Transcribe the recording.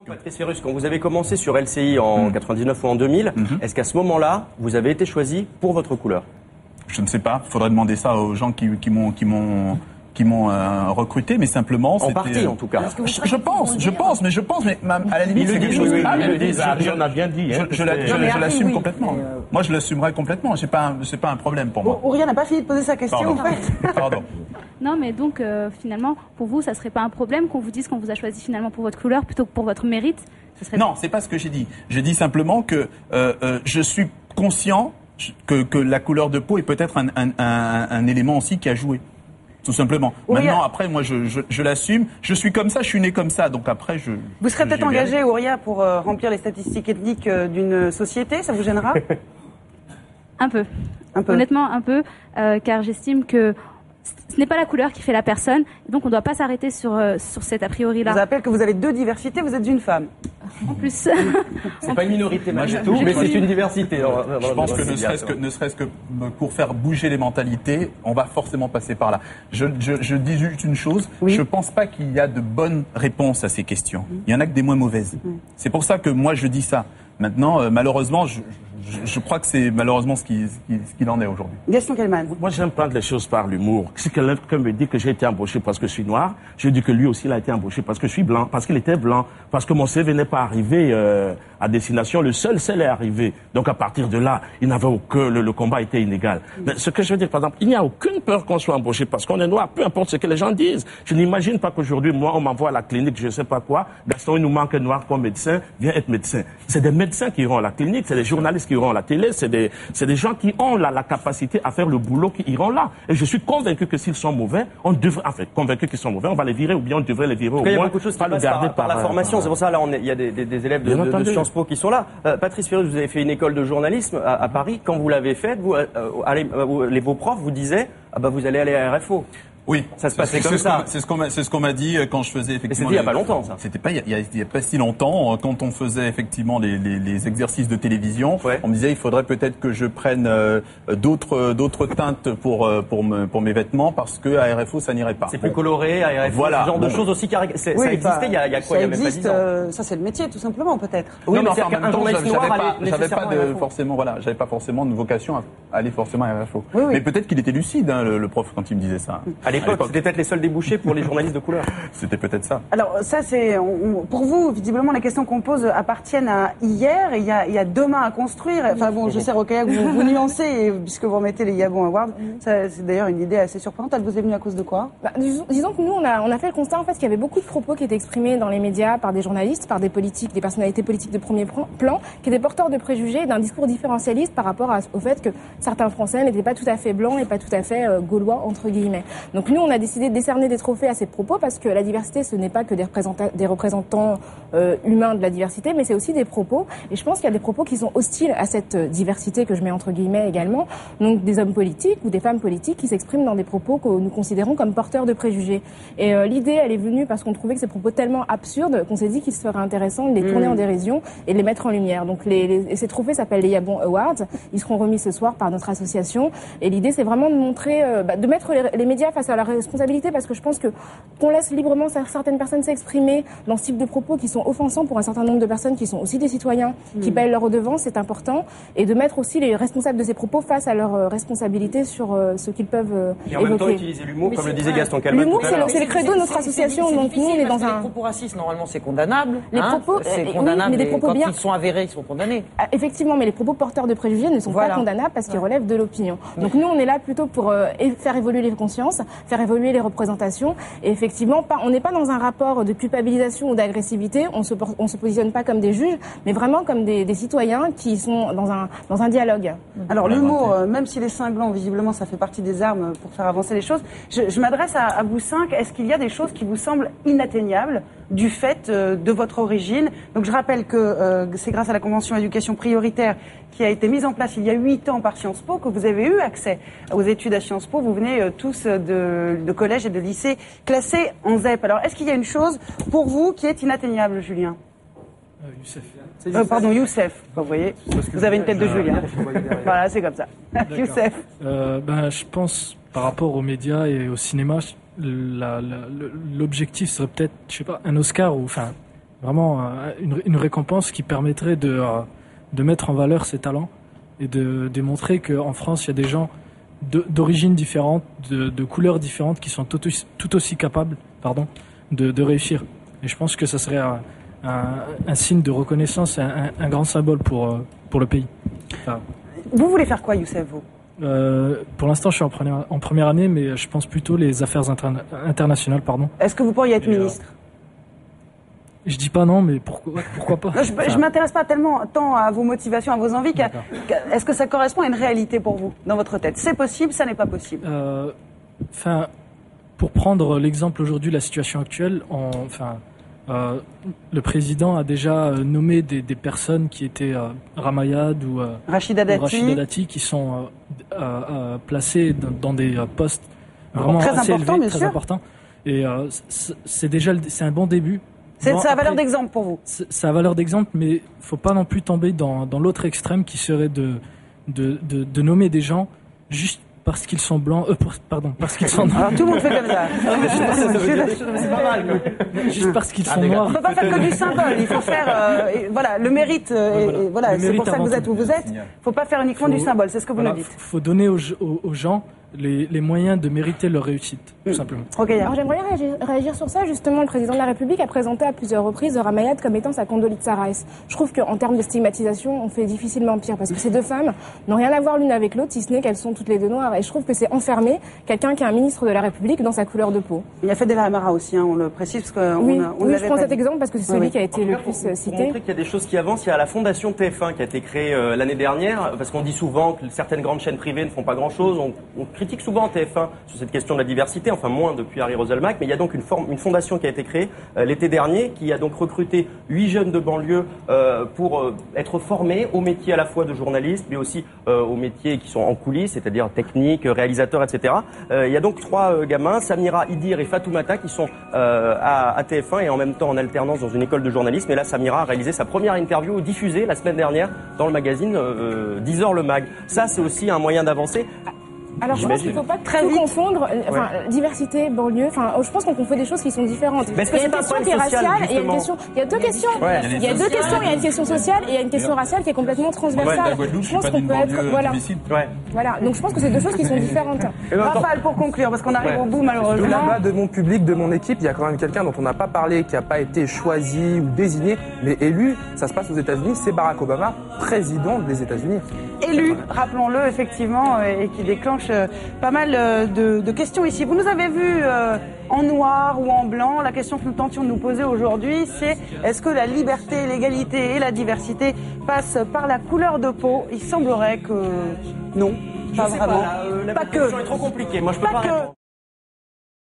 Patrice Ferrus, quand vous avez commencé sur LCI en 99 ou en 2000, est-ce qu'à ce moment-là, vous avez été choisi pour votre couleur? Je ne sais pas. Il faudrait demander ça aux gens qui m'ont recruté, mais simplement... En partie, en tout cas. Je pense, mais à la limite, c'est quelque chose... On a bien dit. Je l'assume complètement. Moi, je l'assumerai complètement. C'est pas un problème pour moi. Auria n'a pas fini de poser sa question, en fait. Pardon. Non, mais donc, finalement, pour vous, ça serait pas un problème qu'on vous dise qu'on vous a choisi finalement pour votre couleur plutôt que pour votre mérite? Non, c'est pas ce que j'ai dit. J'ai dit simplement que je suis conscient que la couleur de peau est peut-être un élément aussi qui a joué. Tout simplement. Maintenant, après, moi, je l'assume. Je suis comme ça, je suis né comme ça. Donc après, Vous serez peut-être engagé, Auria, pour remplir les statistiques ethniques d'une société. Ça vous gênera? Un peu. Honnêtement, un peu. Car j'estime que ce n'est pas la couleur qui fait la personne. Donc, on ne doit pas s'arrêter sur cet a priori-là. Je vous rappelle que vous avez 2 diversités. Vous êtes une femme. En plus. C'est pas une minorité du tout, mais c'est une diversité. Je pense que ne serait-ce que pour faire bouger les mentalités, on va forcément passer par là. Je dis juste une chose, je pense pas qu'il y a de bonnes réponses à ces questions. Il y en a que des moins mauvaises. C'est pour ça que moi je dis ça. Maintenant, malheureusement, je crois que c'est malheureusement ce qu'il en est aujourd'hui. Gaston Kellman. Moi, j'aime prendre les choses par l'humour. Si quelqu'un me dit que j'ai été embauché parce que je suis noir, je dis que lui aussi il a été embauché parce que je suis blanc, parce qu'il était blanc, parce que mon CV n'est pas arrivé à destination. Le seul est arrivé. Donc à partir de là, il n'avait aucun, le combat était inégal. Mais ce que je veux dire, par exemple, il n'y a aucune peur qu'on soit embauché parce qu'on est noir, peu importe ce que les gens disent. Je n'imagine pas qu'aujourd'hui, moi, on m'envoie à la clinique, je ne sais pas quoi. Gaston, il nous manque un noir comme médecin, viens être médecin. C'est des médecins qui iront à la clinique, c'est des journalistes qui iront à la télé, c'est des gens qui ont la capacité à faire le boulot qui iront là. Et je suis convaincu que s'ils sont mauvais, on devrait, convaincu qu'ils sont mauvais, on va les virer ou bien on devrait les virer au moins. Il y a beaucoup de choses qui passent par la formation. C'est pour ça, là, il y a des élèves de Sciences Po qui sont là. Patrice Ferrus, vous avez fait une école de journalisme à Paris. Quand vous l'avez faite, vos profs vous disaient, vous allez aller à RFO. Oui, ça se passait comme ça. C'est ce qu'on m'a dit quand je faisais effectivement. C'était il y a pas longtemps, ça. C'était pas il y a pas si longtemps, quand on faisait effectivement les exercices de télévision. On me disait il faudrait peut-être que je prenne d'autres teintes pour mes vêtements parce que à RFO ça n'irait pas. C'est plus coloré à RFO. Voilà. Ce genre de choses aussi ça existait il y a quoi? Il y a même pas 10 ans. Ça c'est le métier tout simplement peut-être. Oui, mais un journaliste noir j'avais pas forcément de vocation à aller forcément à RFO. Mais peut-être qu'il était lucide le prof quand il me disait ça. À l'époque, c'était peut-être les seuls débouchés pour les journalistes de couleur. C'était peut-être ça. Alors ça, pour vous, visiblement, les questions qu'on pose appartiennent à hier et il y a demain à construire. Enfin bon, je sais, Rokhaya, que vous nuancez puisque vous remettez les Yabon Awards. C'est d'ailleurs une idée assez surprenante. Elle vous est venue à cause de quoi? Disons que nous, on a fait le constat en fait qu'il y avait beaucoup de propos qui étaient exprimés dans les médias par des journalistes, par des politiques, des personnalités politiques de premier plan, qui étaient porteurs de préjugés, d'un discours différentialiste par rapport au fait que certains Français n'étaient pas tout à fait blancs et pas tout à fait gaulois entre guillemets. Donc nous, on a décidé de décerner des trophées à ces propos parce que la diversité, ce n'est pas que des représentants humains de la diversité, mais c'est aussi des propos. Et je pense qu'il y a des propos qui sont hostiles à cette diversité que je mets entre guillemets également. Donc des hommes politiques ou des femmes politiques qui s'expriment dans des propos que nous considérons comme porteurs de préjugés. Et l'idée, elle est venue parce qu'on trouvait que ces propos tellement absurdes qu'on s'est dit qu'il serait intéressant de les tourner en dérision et de les mettre en lumière. Donc ces trophées s'appellent les Yabon Awards. Ils seront remis ce soir par notre association. Et l'idée, c'est vraiment de montrer, de mettre les médias face à la responsabilité parce que je pense qu'on laisse librement certaines personnes s'exprimer dans ce type de propos qui sont offensants pour un certain nombre de personnes qui sont aussi des citoyens, qui payent leur redevance, c'est important, et de mettre aussi les responsables de ces propos face à leurs responsabilités sur ce qu'ils peuvent évoquer. Et en même temps utiliser l'humour, comme le disait Gaston Kellman. L'humour, c'est le credo de notre association, donc nous on est dans un... Les propos racistes, normalement, c'est condamnable. Les propos, c'est condamnable, mais des propos quand bien... ils sont avérés, ils sont condamnés. Effectivement, mais les propos porteurs de préjugés ne sont pas condamnables parce qu'ils relèvent de l'opinion. Donc nous, on est là plutôt pour faire évoluer les consciences, faire évoluer les représentations. Et effectivement, on n'est pas dans un rapport de culpabilisation ou d'agressivité. On se positionne pas comme des juges, mais vraiment comme des citoyens qui sont dans un dialogue. Alors l'humour, même s'il est cinglant, visiblement, ça fait partie des armes pour faire avancer les choses. Je m'adresse à vous cinq. Est-ce qu'il y a des choses qui vous semblent inatteignables du fait de votre origine? Donc je rappelle que c'est grâce à la Convention éducation prioritaire qui a été mise en place il y a 8 ans par Sciences Po que vous avez eu accès aux études à Sciences Po. Vous venez tous de collèges et de lycées classés en ZEP. Alors est-ce qu'il y a une chose pour vous qui est inatteignable, Julien? Youssef. Pardon, Youssef. Vous voyez, vous avez une tête de Julien. Voilà, c'est comme ça. Youssef. Je pense, par rapport aux médias et au cinéma, l'objectif serait peut-être, je sais pas, un Oscar ou enfin vraiment une récompense qui permettrait de mettre en valeur ses talents et de démontrer qu'en France, il y a des gens d'origines différentes, de couleurs différentes qui sont tout aussi capables de réussir. Et je pense que ça serait un signe de reconnaissance, un grand symbole pour le pays. Enfin, vous voulez faire quoi, Youssef, vous? Pour l'instant, je suis en première année, mais je pense plutôt les affaires internationales. Est-ce que vous pourriez être ministre? Je dis pas non, mais pourquoi pas? Je m'intéresse pas tant à vos motivations, à vos envies, est-ce que ça correspond à une réalité pour vous, dans votre tête? C'est possible, ça n'est pas possible? Pour prendre l'exemple aujourd'hui, la situation actuelle, le président a déjà nommé des personnes qui étaient Ramayad ou Rachida Dati qui sont placées dans des postes vraiment très assez importants, élevés, très importants. Et c'est un bon début. C'est sa valeur d'exemple pour vous? C'est la valeur d'exemple, mais il ne faut pas non plus tomber dans l'autre extrême qui serait de nommer des gens juste parce qu'ils sont blancs, parce qu'ils sont noirs. Alors tout le monde fait comme ça. C'est pas mal. Juste parce qu'ils sont noirs. On ne peut pas faire que du symbole. Il faut faire, le mérite. C'est pour ça que vous êtes où vous êtes. Il ne faut pas faire uniquement du symbole. C'est ce que vous nous dites. Il faut donner aux gens les moyens de mériter leur réussite, tout simplement. Alors j'aimerais réagir sur ça. Justement, le président de la République a présenté à plusieurs reprises Ramayad comme étant sa Condoleezza Rice. Je trouve qu'en termes de stigmatisation, on fait difficilement pire parce que ces deux femmes n'ont rien à voir l'une avec l'autre, si ce n'est qu'elles sont toutes les deux noires. Et je trouve que c'est enfermer quelqu'un qui est un ministre de la République dans sa couleur de peau. Il y a Fadela Amara aussi, on le précise parce que oui, je prends cet exemple parce que c'est celui qui a été le plus cité. Pour montrer qu'il y a des choses qui avancent, il y a la fondation TF1 qui a été créée l'année dernière, parce qu'on dit souvent que certaines grandes chaînes privées ne font pas grand-chose. On critique souvent TF1 sur cette question de la diversité, enfin moins depuis Harry Roselmack, mais il y a donc une fondation qui a été créée l'été dernier, qui a donc recruté 8 jeunes de banlieue pour être formés au métier à la fois de journaliste, mais aussi aux métiers qui sont en coulisses, c'est-à-dire technique, réalisateur, etc. Il y a donc 3 gamins, Samira, Idir et Fatoumata, qui sont à TF1 et en même temps en alternance dans une école de journalisme. Et là, Samira a réalisé sa première interview diffusée la semaine dernière dans le magazine 10h le Mag. Ça, c'est aussi un moyen d'avancer. Alors je pense qu'il ne faut pas tout confondre, diversité, banlieue, je pense qu'on confond des choses qui sont différentes. Mais il y a une question qui est raciale et il y a une question, il y a deux questions. Il y a deux questions, il y a une question sociale et il y a une question raciale qui est complètement transversale. Je pense qu'on peut être, donc je pense que c'est deux choses qui sont différentes. Raphaël, pour conclure, parce qu'on arrive au bout malheureusement. Là-bas de mon public, de mon équipe, il y a quand même quelqu'un dont on n'a pas parlé, qui n'a pas été choisi ou désigné, mais élu. Ça se passe aux États-Unis, c'est Barack Obama, président des États-Unis. Élu, rappelons-le effectivement, et qui déclenche pas mal de questions ici. Vous nous avez vu en noir ou en blanc. La question que nous tentions de nous poser aujourd'hui, c'est est-ce que la liberté, l'égalité et la diversité passent par la couleur de peau? Il semblerait que non, pas vraiment. La question est trop compliquée. Moi, je peux pas répondre.